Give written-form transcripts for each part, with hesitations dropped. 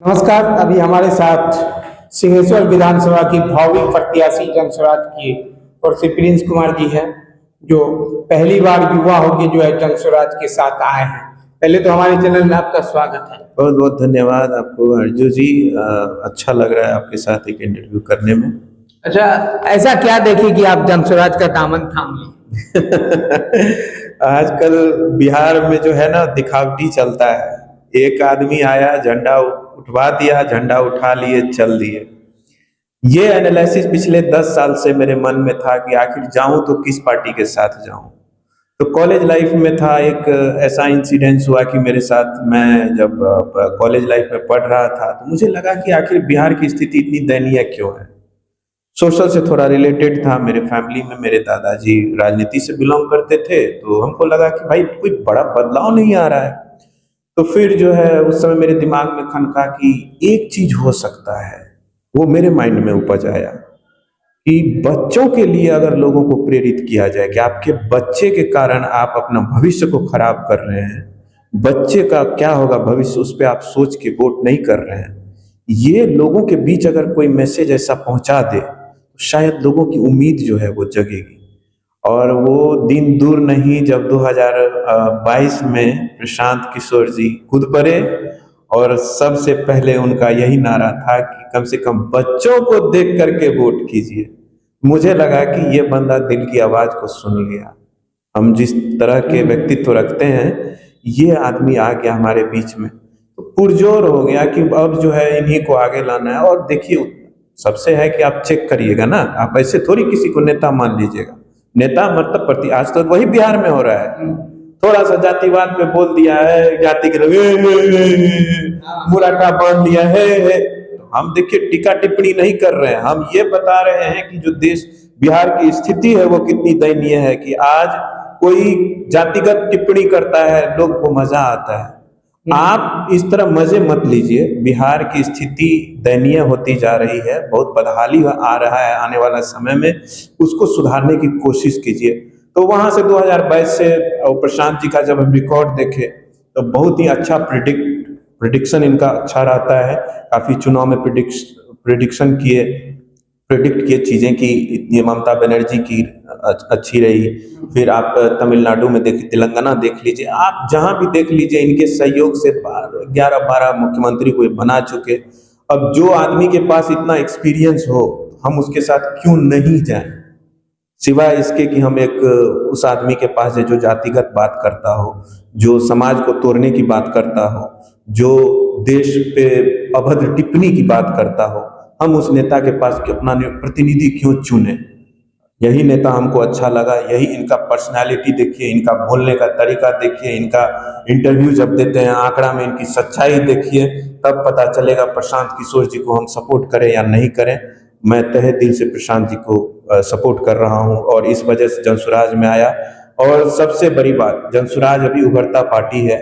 नमस्कार। अभी हमारे साथ सिंहेश्वर विधानसभा की भावी प्रत्याशी जनस्वराज की और से प्रिंस कुमार जी हैं, जो पहली बार युवा होके जो है जनस्वराज के साथ आए हैं। पहले तो हमारे चैनल में आपका स्वागत है। बहुत बहुत धन्यवाद आपको अर्जु जी। अच्छा लग रहा है आपके साथ एक इंटरव्यू करने में। अच्छा, ऐसा क्या देखे कि आप जनस्वराज का दामन थाम लें? आजकल बिहार में जो है ना, दिखावटी चलता है। एक आदमी आया, झंडा उठवा दिया, झंडा उठा लिए, चल दिए। ये एनालिसिस पिछले 10 साल से मेरे मन में था कि आखिर जाऊं तो किस पार्टी के साथ जाऊं। तो कॉलेज लाइफ में था, एक ऐसा इंसिडेंस हुआ कि मेरे साथ, मैं जब कॉलेज लाइफ में पढ़ रहा था तो मुझे लगा कि आखिर बिहार की स्थिति इतनी दयनीय क्यों है। सोशल से थोड़ा रिलेटेड था। मेरे फैमिली में मेरे दादाजी राजनीति से बिलोंग करते थे, तो हमको लगा कि भाई कोई बड़ा बदलाव नहीं आ रहा है। तो फिर जो है उस समय मेरे दिमाग में खनका कि एक चीज हो सकता है। वो मेरे माइंड में उपज आया कि बच्चों के लिए अगर लोगों को प्रेरित किया जाए कि आपके बच्चे के कारण आप अपना भविष्य को खराब कर रहे हैं, बच्चे का क्या होगा भविष्य, उस पर आप सोच के वोट नहीं कर रहे हैं। ये लोगों के बीच अगर कोई मैसेज ऐसा पहुंचा दे तो शायद लोगों की उम्मीद जो है वो जगेगी। और वो दिन दूर नहीं जब 2022 में प्रशांत किशोर जी कूद पड़े और सबसे पहले उनका यही नारा था कि कम से कम बच्चों को देख करके वोट कीजिए। मुझे लगा कि ये बंदा दिल की आवाज को सुन लिया। हम जिस तरह के व्यक्तित्व रखते हैं, ये आदमी आ गया हमारे बीच में, तो पुरजोर हो गया कि अब जो है इन्हीं को आगे लाना है। और देखिए, सबसे है कि आप चेक करिएगा ना, आप ऐसे थोड़ी किसी को नेता मान लीजिएगा। नेता मतलब प्रति, आज तो वही बिहार में हो रहा है। थोड़ा सा जातिवाद पे बोल दिया है, जाति के लोग मुराटा बांध लिया है। तो हम देखिए टीका टिप्पणी नहीं कर रहे हैं, हम ये बता रहे हैं कि जो देश बिहार की स्थिति है वो कितनी दयनीय है कि आज कोई जातिगत टिप्पणी करता है, लोग को मजा आता है। आप इस तरह मजे मत लीजिए। बिहार की स्थिति दयनीय होती जा रही है, बहुत बदहाली आ रहा है आने वाला समय में, उसको सुधारने की कोशिश कीजिए। तो वहां से 2022 से प्रशांत जी का जब हम रिकॉर्ड देखे तो बहुत ही अच्छा प्रिडिक्शन इनका अच्छा रहता है। काफी चुनाव में प्रिडिक्ट किए चीजें की। ये ममता बनर्जी की अच्छी रही। फिर आप तमिलनाडु में देखिए, तेलंगाना देख लीजिए, आप जहां भी देख लीजिए, इनके सहयोग से 11-12 मुख्यमंत्री को बना चुके। अब जो आदमी के पास इतना एक्सपीरियंस हो, हम उसके साथ क्यों नहीं जाएं, सिवाय इसके कि हम एक उस आदमी के पास है जो जातिगत बात करता हो, जो समाज को तोड़ने की बात करता हो, जो देश पे अभद्र टिप्पणी की बात करता हो। हम उस नेता के पास अपना प्रतिनिधि क्यों चुने। यही नेता हमको अच्छा लगा। यही इनका पर्सनालिटी देखिए, इनका बोलने का तरीका देखिए, इनका इंटरव्यू जब देते हैं, आंकड़ा में इनकी सच्चाई देखिए, तब पता चलेगा प्रशांत किशोर जी को हम सपोर्ट करें या नहीं करें। मैं तहे दिल से प्रशांत जी को सपोर्ट कर रहा हूं और इस वजह से जनसुराज में आया। और सबसे बड़ी बात, जनसुराज अभी उभरता पार्टी है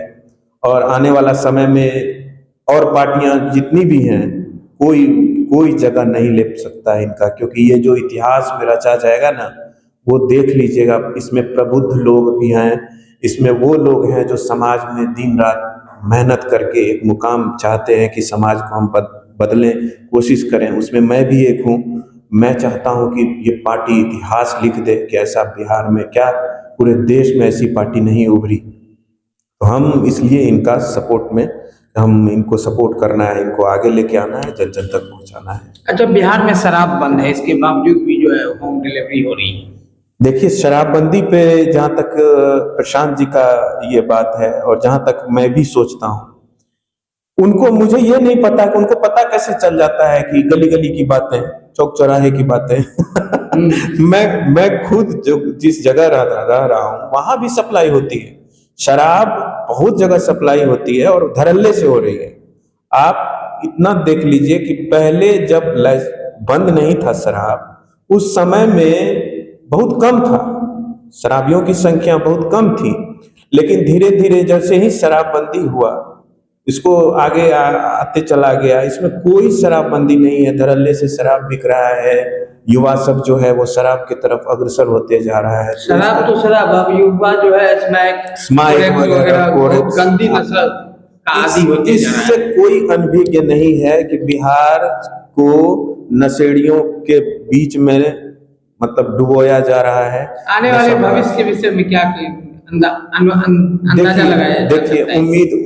और आने वाला समय में और पार्टियां जितनी भी हैं, कोई जगह नहीं ले सकता है इनका, क्योंकि ये जो इतिहास में रचा जाएगा ना, वो देख लीजिएगा। इसमें प्रबुद्ध लोग भी हैं, इसमें वो लोग हैं जो समाज में दिन रात मेहनत करके एक मुकाम चाहते हैं कि समाज को हम बदलें, कोशिश करें। उसमें मैं भी एक हूँ। मैं चाहता हूँ कि ये पार्टी इतिहास लिख दे कि ऐसा बिहार में क्या, पूरे देश में ऐसी पार्टी नहीं उभरी। तो हम इसलिए इनका सपोर्ट में, हम इनको सपोर्ट करना है, इनको आगे लेके आना है, जन जन तक पहुंचाना है। अच्छा, बिहार में शराब बंद है, इसके बावजूद भी जो है होम डिलीवरी हो रही है। देखिए, शराबबंदी पे जहाँ तक प्रशांत जी का ये बात है और जहाँ तक मैं भी सोचता हूँ, उनको, मुझे ये नहीं पता कि उनको पता कैसे चल जाता है कि गली गली की बातें, चौक चौराहे की बातें। मैं खुद जो जिस जगह रह रहा हूँ वहां भी सप्लाई होती है शराब, बहुत जगह सप्लाई होती है और धड़ल्ले से हो रही है। आप इतना देख लीजिए कि पहले जब बंद नहीं था शराब, उस समय में बहुत कम था, शराबियों की संख्या बहुत कम थी। लेकिन धीरे धीरे जैसे ही शराबबंदी हुआ, इसको आगे आते चला गया। इसमें कोई शराबबंदी नहीं है, धड़ल्ले से शराब बिक रहा है। युवा सब जो है वो शराब की तरफ अग्रसर होते जा रहा है। शराब तो शराब, अब युवा जो है स्मैक वगैरह गंदी नस्ल का आदी होते जा रहा इससे है। कोई अनभिज्ञ नहीं है कि बिहार को नशेड़ियों के बीच में मतलब डुबोया जा रहा है। आने वाले भविष्य के विषय में क्या अंदाजा लगाया जा देखिए, सकता है?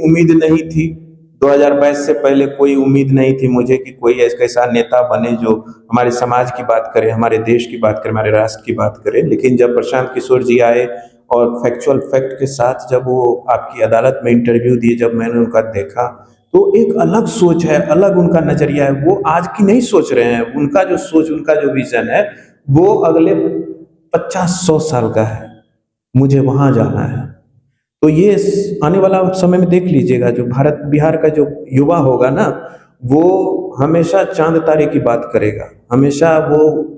उम्मीद नहीं थी। 2022 से पहले कोई उम्मीद नहीं थी मुझे कि कोई ऐसा नेता बने जो हमारे समाज की बात करे, हमारे देश की बात करे, हमारे राष्ट्र की बात करे। लेकिन जब प्रशांत किशोर जी आए और फैक्चुअल फैक्ट के साथ जब वो आपकी अदालत में इंटरव्यू दिए, जब मैंने उनका देखा तो एक अलग सोच है, अलग उनका नजरिया है। वो आज की नहीं सोच रहे हैं, उनका जो सोच, उनका जो विजन है वो अगले 50-100 साल का है। मुझे वहां जाना है। तो ये आने वाला समय में देख लीजिएगा, जो भारत बिहार का जो युवा होगा ना, वो हमेशा चांद तारे की बात करेगा, हमेशा वो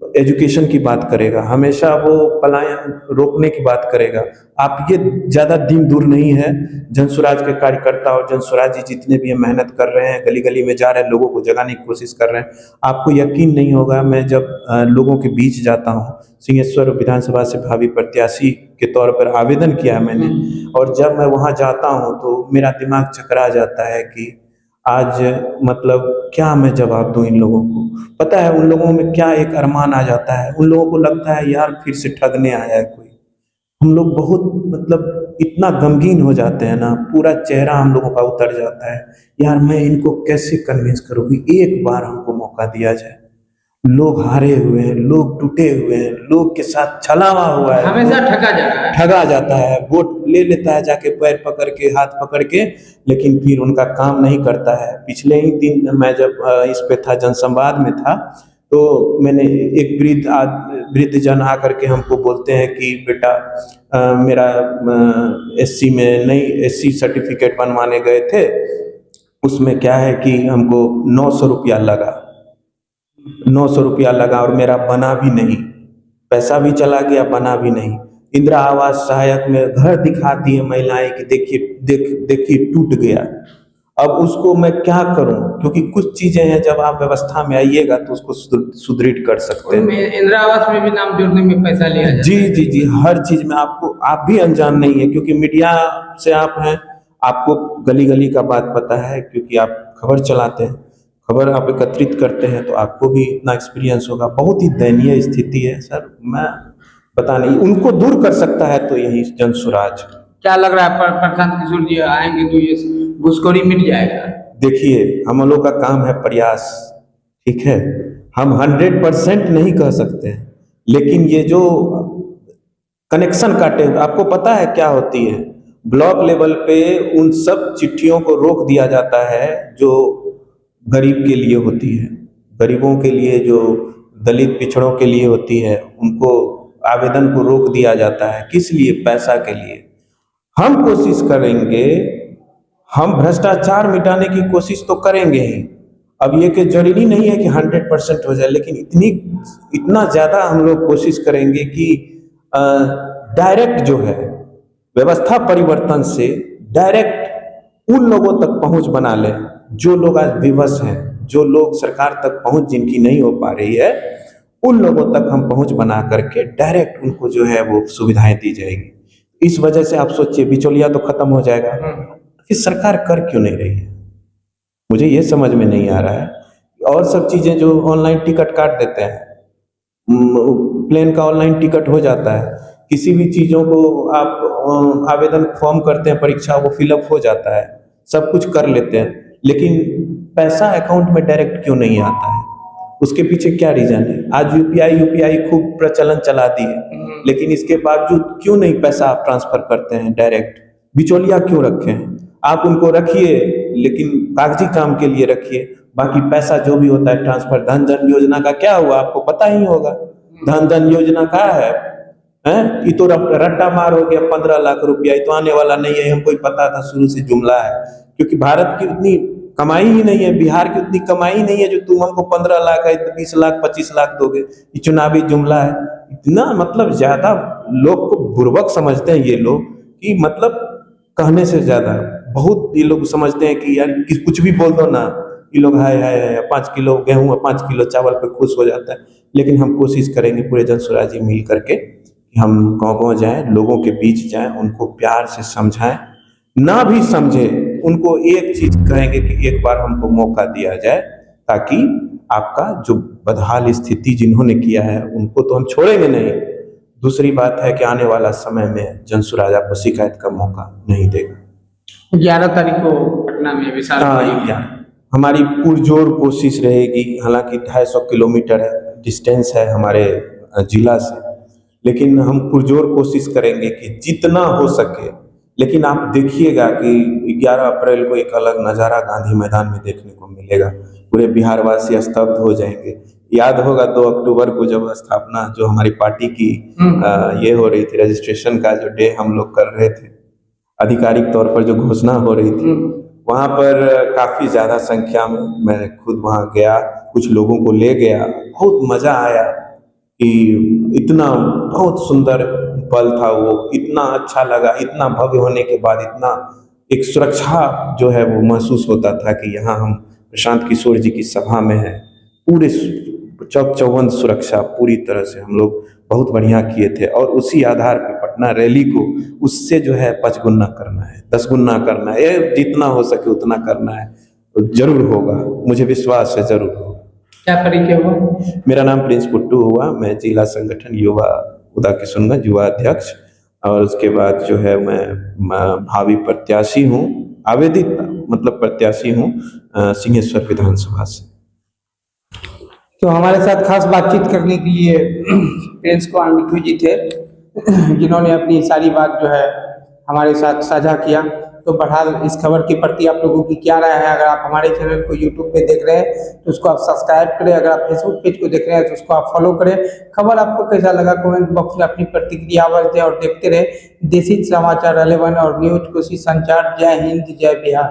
एजुकेशन की बात करेगा, हमेशा वो पलायन रोकने की बात करेगा। आप ये ज़्यादा दिन दूर नहीं है, जनसुराज के कार्यकर्ता और जनसुराज जी जितने भी मेहनत कर रहे हैं, गली गली में जा रहे हैं, लोगों को जगाने की कोशिश कर रहे हैं। आपको यकीन नहीं होगा, मैं जब लोगों के बीच जाता हूँ, सिंहेश्वर विधानसभा से भावी प्रत्याशी के तौर पर आवेदन किया है मैंने, और जब मैं वहाँ जाता हूँ तो मेरा दिमाग चकरा जाता है कि आज मतलब क्या मैं जवाब दूं इन लोगों को। पता है उन लोगों में क्या एक अरमान आ जाता है, उन लोगों को लगता है यार फिर से ठगने आया है कोई। हम लोग बहुत मतलब इतना गमगीन हो जाते हैं ना, पूरा चेहरा हम लोगों का उतर जाता है, यार मैं इनको कैसे कन्विंस करूँ कि एक बार हमको मौका दिया जाए। लोग हारे हुए हैं, लोग टूटे हुए हैं, लोग के साथ छलावा हुआ है, हमेशा ठगा जा रहा है। ठगा जाता है, वोट ले लेता है जाके पैर पकड़ के, हाथ पकड़ के, लेकिन फिर उनका काम नहीं करता है। पिछले ही दिन मैं जब इस पे था, जनसंवाद में था, तो मैंने एक वृद्ध जन आकर के हमको बोलते हैं कि बेटा मेरा एससी में नहीं, एससी सर्टिफिकेट बनवाने गए थे, उसमें क्या है कि हमको 900 रुपया लगा, 900 रुपया लगा और मेरा बना भी नहीं, पैसा भी चला गया, बना भी नहीं। इंदिरा आवास सहायक में घर दिखाती है महिलाएं कि देखिए टूट गया। अब उसको मैं क्या करूं, क्योंकि कुछ चीजें हैं जब आप व्यवस्था में आइएगा तो उसको सुदृढ़ कर सकते हैं। इंदिरा आवास में भी नाम जोड़ने में पैसा लिया जाता है। जी, हर चीज में आपको, आप भी अनजान नहीं है क्योंकि मीडिया से आप हैं, आपको गली गली का बात पता है, क्योंकि आप खबर चलाते हैं, खबर आप एकत्रित करते हैं, तो आपको भी इतना एक्सपीरियंस होगा। बहुत ही दयनीय स्थिति है सर, मैं पता नहीं, उनको दूर कर सकता है तो यही जनसुराज। क्या लग रहा है प्रशांत किशोर जी आएंगे तो ये घुसखोरी मिट जाएगा? देखिए, हम लोग का काम है प्रयास, ठीक है, हम 100% नहीं कह सकते हैं, लेकिन ये जो कनेक्शन काटे, आपको पता है क्या होती है, ब्लॉक लेवल पे उन सब चिट्ठियों को रोक दिया जाता है जो गरीब के लिए होती है, गरीबों के लिए, जो दलित पिछड़ों के लिए होती है, उनको आवेदन को रोक दिया जाता है। किस लिए? पैसा के लिए। हम कोशिश करेंगे, हम भ्रष्टाचार मिटाने की कोशिश तो करेंगे ही। अब ये कि जरूरी नहीं है कि 100% हो जाए, लेकिन इतना ज़्यादा हम लोग कोशिश करेंगे कि डायरेक्ट जो है व्यवस्था परिवर्तन से डायरेक्ट उन लोगों तक पहुंच बना ले जो लोग आज विवश हैं, जो लोग सरकार तक पहुंच जिनकी नहीं हो पा रही है, उन लोगों तक हम पहुंच बना करके डायरेक्ट उनको जो है वो सुविधाएं दी जाएगी। इस वजह से आप सोचिए, बिचौलिया तो खत्म हो जाएगा। फिर सरकार कर क्यों नहीं रही है, मुझे ये समझ में नहीं आ रहा है। और सब चीजें जो ऑनलाइन टिकट काट देते हैं, प्लेन का ऑनलाइन टिकट हो जाता है, किसी भी चीज़ों को आप आवेदन फॉर्म करते हैं, परीक्षा वो फिलअप हो जाता है, सब कुछ कर लेते हैं, लेकिन पैसा अकाउंट में डायरेक्ट क्यों नहीं आता है? उसके पीछे क्या रीजन है? आज यूपीआई खूब प्रचलन चला दी है, लेकिन इसके बावजूद क्यों नहीं पैसा आप ट्रांसफर करते हैं डायरेक्ट? बिचौलिया क्यों रखे हैं? आप उनको रखिए, लेकिन कागजी काम के लिए रखिए, बाकी पैसा जो भी होता है ट्रांसफर। धन धन योजना का क्या हुआ आपको पता ही होगा। धन धन योजना क्या है? ये तो रट्टा मार हो गया, 15 लाख रुपया, ये तो आने वाला नहीं है, हमको ही पता था, शुरू से जुमला है, क्योंकि भारत की उतनी कमाई ही नहीं है, बिहार की उतनी कमाई नहीं है जो तुम हमको 15 लाख है 20 लाख 25 लाख दोगे। ये चुनावी जुमला है। इतना मतलब ज्यादा लोग को बुर्बक समझते हैं ये लोग, कि मतलब कहने से ज्यादा बहुत ये लोग समझते हैं कि यार कुछ भी बोल दो ना, ये लोग हाय 5 किलो गेहूं और 5 किलो चावल पे खुश हो जाता है। लेकिन हम कोशिश करेंगे पूरे जनसुराज जी मिल करके कि हम गाँव गाँव जाएं, लोगों के बीच जाएं, उनको प्यार से समझाएं, ना भी समझे उनको एक चीज कहेंगे कि एक बार हमको मौका दिया जाए, ताकि आपका जो बदहाल स्थिति जिन्होंने किया है उनको तो हम छोड़ेंगे नहीं। दूसरी बात है कि आने वाला समय में जनसुराज आपको शिकायत का मौका नहीं देगा। 11 तारीख को पटना में विशाल हमारी पुरजोर कोशिश रहेगी। हालांकि 250 किलोमीटर है डिस्टेंस है हमारे जिला से, लेकिन हम पुरजोर कोशिश करेंगे कि जितना हो सके। लेकिन आप देखिएगा कि 11 अप्रैल को एक अलग नज़ारा गांधी मैदान में देखने को मिलेगा। पूरे बिहारवासी स्तब्ध हो जाएंगे। याद होगा 2 अक्टूबर को जब स्थापना जो हमारी पार्टी की ये हो रही थी, रजिस्ट्रेशन का जो डे हम लोग कर रहे थे, आधिकारिक तौर पर जो घोषणा हो रही थी, वहाँ पर काफ़ी ज़्यादा संख्या में मैं खुद वहाँ गया, कुछ लोगों को ले गया। बहुत मज़ा आया कि इतना बहुत सुंदर पल था वो, इतना अच्छा लगा। इतना भव्य होने के बाद इतना एक सुरक्षा जो है वो महसूस होता था कि यहाँ हम प्रशांत किशोर जी की सभा में हैं। पूरे चौक चौबंद सुरक्षा पूरी तरह से हम लोग बहुत बढ़िया किए थे। और उसी आधार पे पटना रैली को उससे जो है 5 गुना करना है, 10 गुना करना है, जितना हो सके उतना करना है। तो जरूर होगा, मुझे विश्वास है जरूर होगा। क्या परिचय हुआ? मेरा नाम प्रिंस पुट्टू हुआ। मैं जिला संगठन युवा उदा किशनगंज युवा अध्यक्ष, और उसके बाद जो है मैं भावी प्रत्याशी हूँ, आवेदित मतलब प्रत्याशी हूँ सिंहेश्वर विधानसभा से। तो हमारे साथ खास बातचीत करने के लिए प्रिंस कुमार मिट्टू जी थे, जिन्होंने अपनी सारी बात जो है हमारे साथ साझा किया। तो बहरहाल इस खबर के प्रति आप लोगों की क्या राय है? अगर आप हमारे चैनल को यूट्यूब पे देख रहे हैं तो उसको आप सब्सक्राइब करें, अगर आप फेसबुक पेज को देख रहे हैं तो उसको आप फॉलो करें। खबर आपको कैसा लगा कमेंट बॉक्स में अपनी प्रतिक्रिया आवाज दें और देखते रहे देसी समाचार, रेलेवेंट और न्यूज कोशिश संचार। जय हिंद, जय बिहार।